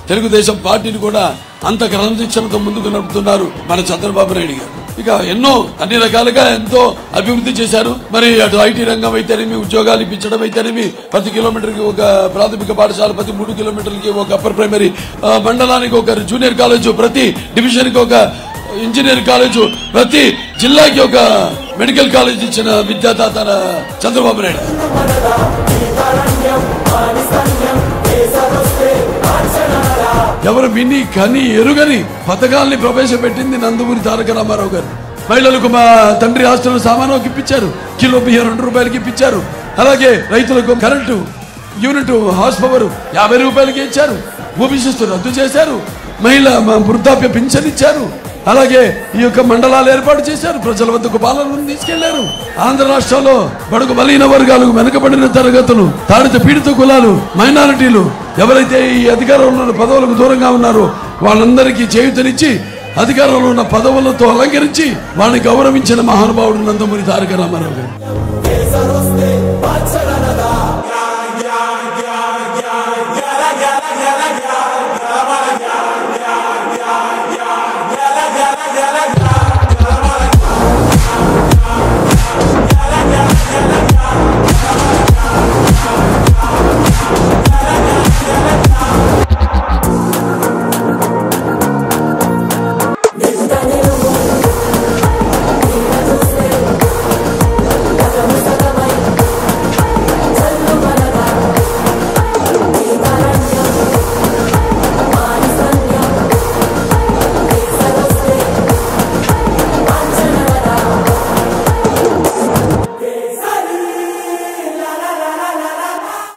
తెలుగుదేశం పార్టీని కూడా అంత క్రమశిక్షణతో ముందుకు నడుపుతున్నారు మన చంద్రబాబు నాయుడు గారు. ఇక ఎన్నో అన్ని రకాలుగా ఎంతో అభివృద్ధి చేశారు. మరి అటు ఐటీ రంగం అయితేనేమి, ఉద్యోగాలు ఇప్పించడం అయితేనేమి, ప్రతి కిలోమీటర్కి ఒక ప్రాథమిక పాఠశాల, ప్రతి 3 కిలోమీటర్లకి ఒక అప్పర్ ప్రైమరీ, మండలానికి ఒక జూనియర్ కాలేజు, ప్రతి డివిజన్కి ఒక ఇంజనీరింగ్ కాలేజు, ప్రతి జిల్లాకి ఒక మెడికల్ కాలేజ్ ఇచ్చిన విద్యాదాత చంద్రబాబు నాయుడు. ఎవరు విని కని ఎరుగని పథకాల్ని ప్రవేశపెట్టింది నందమూరి తారక రామారావు గారు. మహిళలకు మా తండ్రి హాస్టల్ సామానుకి ఇప్పించారు, కిలో బియ్యం 2 రూపాయలకి ఇప్పించారు. అలాగే రైతులకు కరెంటు యూనిట్ హార్స్ పవర్ 50 రూపాయలకి ఇచ్చారు. భూమి శిస్తు రద్దు చేశారు. మహిళ వృద్ధాప్య పింఛన్ ఇచ్చారు. అలాగే ఈ యొక్క మండలాలు ఏర్పాటు చేశారు. ప్రజల వద్దకు పాలనను తీసుకెళ్లారు. ఆంధ్ర రాష్ట్రంలో బడుగు బలహీన వర్గాలు, వెనుకబడిన తరగతులు, తాడిత పీడిత కులాలు, మైనారిటీలు ఎవరైతే ఈ అధికారంలో ఉన్న పదవులకు దూరంగా ఉన్నారో వాళ్ళందరికీ చేయూతనిచ్చి అధికారంలో ఉన్న పదవులతో అలంకరించి వారిని గౌరవించిన మహానుభావుడు నందమూరి తారక రామారావు గారు.